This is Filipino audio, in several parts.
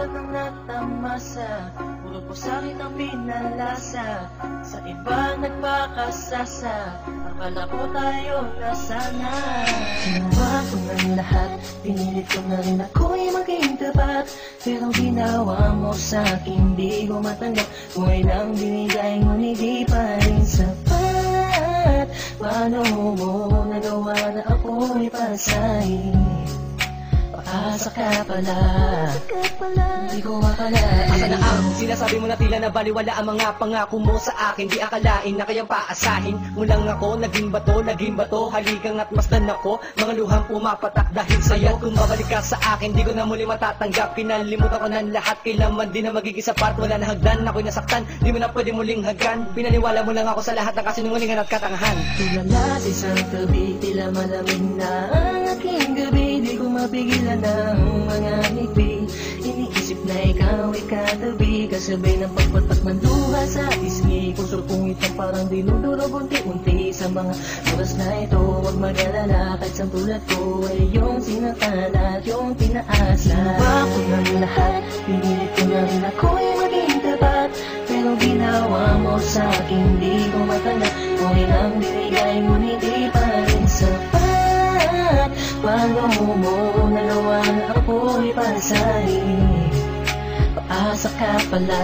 lahat ng natamasa, puro po sa'kin ang pinalasa. Sa iba nagpakasasa, akala ko tayo na sana. Ginawa ko ng lahat, pinilit ko na rin ako'y maging tapat. Pero ginawa mo sa'kin, di ko matanggap. Kung ay lang binigay, ngunit di pa rin sapat. Paano mo nagawa na ako'y pasahin? Paasa ka pala, di ko akalain. Asa na ang sinasabi mo na tila na baliwala ang mga pangako mo sa akin? Di akalain na kayang paasahin mo lang ako. Naging bato, haligang at masdan ako. Mga luhang pumapatak dahil sa'yo. Kung babalik ka sa akin, di ko na muli matatanggap. Kinalimutan ko ng lahat, kailanman di na magiging sapat. Wala na hagdan, ako'y nasaktan, di mo na pwede muling hagan. Pinaniwala mo lang ako sa lahat ng kasinungalingan at katangahan. Tulala sa isang tabi, tila malamig na ang aking gabi. Di ko mapigilan ng mga ngiti. Iniisip na ikaw ay katabi, kasabay ng pagpatak ng luha sa pisngi. Puso kong itong parang dinudurog unti-unti. Sa mga oras na ito, huwag mag-alala, kahit sa tulad ko ay yung sinaktan at yung pinaasa. Ginawa ko ng lahat, pinilit ko na rin ako'y maging tapat. Pero ginawa mo sa'kin, di ko matanggap. Kung ilang binigay, ngunit di pa rin sapat. Paano mo nagawa na ako'y pasahin? Paasa ka pala,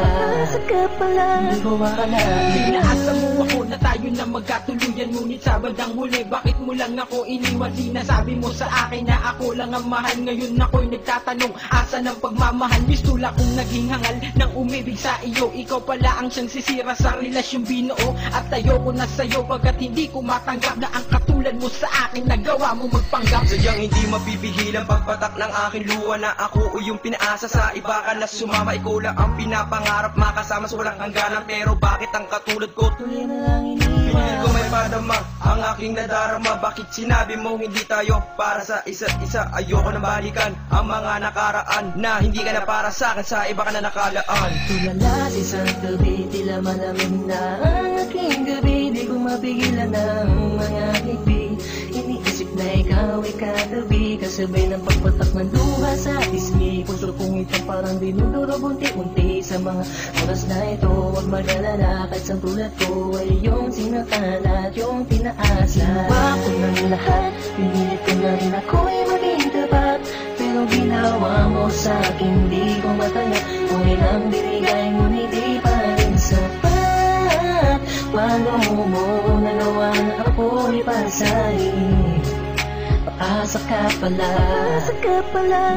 di ko akalain. Inaasa mo ako na tayo na magkatuluyan, ngunit sa bandang huli, bakit mo lang ako iniwan? Sinasabi mo sa akin na ako lang ang mahal. Ngayon ako'y nagtatanong, asa ng pagmamahal? Mistula kong naging hangal ng umibig sa iyo. Ikaw pala ang siyang sisira sa relasyong binuo. At ayoko na sa'yo pagkat hindi ko matanggap na ang katulad mo sa akin nagawa mo magpanggap. Sadyang hindi mapipigil ang pagpatak ng aking luha na ako o yung pinaasa sa iba ka na sumama. Ikaw lang ang pinapangarap, makasama sa walang hangganan. Pero bakit ang katulad ko Tuloy na lang iniwan. pinilit ko may padama ang aking nadarama? Bakit sinabi mo hindi tayo para sa isa't isa? Ayoko na balikan ang mga nakaraan na hindi ka na para sa akin, sa iba ka na nakalaan. Tulala sa isang tabi, tila malamig na ang aking gabi. Di ko mapigilan ng mga ngiti. Iniisip na ikaw ay katabi, kasabay ng pagpatak ng luha sa pisngi. Puso kong itong parang dinudurog unti-unti. Sa mga oras na ito, huwag mag-alala, kahit sa tulad ko ay yung sinaktan at yung pinaasa. Ginawa ko ng lahat, pinilit ko na rin ako'y maging tapat. Pero ginawa mo sa'kin, di ko matanggap. Kung ilang binigay, ngunit di pa rin sapat. Paano mo nagawa na ako'y pasahin? Paasa ka pala,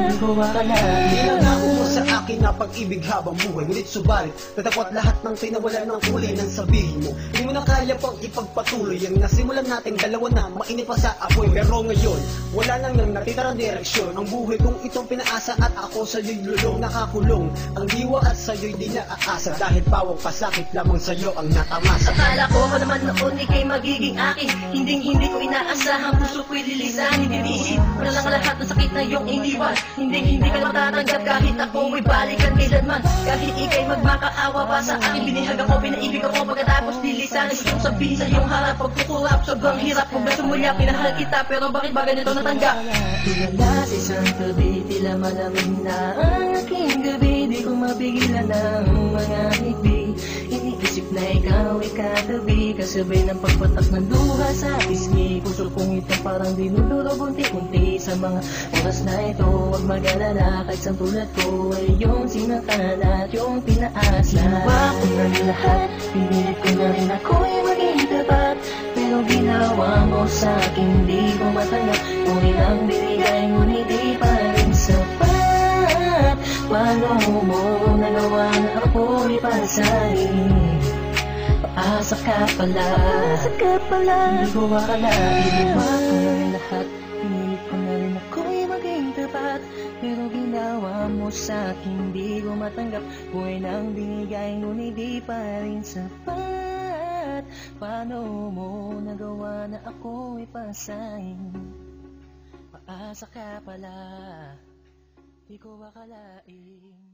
di ko akalain. Pinangako mo sa akin na pag-ibig habang buhay, ngunit subalit natapot lahat ng tinawalan ng kulay ng sabihin mo. Hindi mo na kaya pang ipagpatuloy ang nasimulan nating dalawa na mainit pa sa apoy. Pero ngayon, wala nang natitirang direksyon. Ang buhay kong itong pinaasa at ako sa'yo'y lulong. Nakakulong ang diwa at sa'yo'y di naaasa, dahil bawang pasakit lamang sa'yo ang natamasa. Akala ko naman noon ika'y magiging akin. Hindi ko inaasahan, puso ko'y lilisan. Hindi wala lang lahat ng sakit na iyong iniwan. Hindi ka matatanggap kahit ako ay balikan kailanman. Kahit ika'y magmakaawa pa sa akin, binihag ako, pinaibig ako, pagkatapos lilisan. Gustong sabihin sa iyong harap, pagkukurap, sobrang hirap. Kung gusto mo niya, pinahal kita, pero bakit ba ganito natanggap? Tulala sa isang tabi, tila malamig na ang aking gabi. Di ko mapigilan ng mga ngiti. Iniisip na ikaw ay katabi, kasabay ng pagpatak ng luha sa pisngi. Puso kong itong parang dinudurog unti-unti. Sa mga oras na ito, huwag mag-alala, kahit sa tulad ko ay yung sinaktan at yung pinaasa. Ginawa ko ng lahat, pinilit ko na rin ako'y maging tapat. Pero ginawa mo sa'kin, di ko matanggap. Kung ilang binigay, ngunit di pa rin sapat. Paano mo nagawa na ako'y pasahin? Paasa ka pala, di ko akalain. Ginawa ko ng lahat, pinilit ko na rin ako'y maging tapat. Pero ginawa mo sa'kin, di ko matanggap. Kung ilang binigay, ngunit di pa rin sapat. Paano mo nagawa na ako'y pasahin? Paasa ka pala, di ko akalain.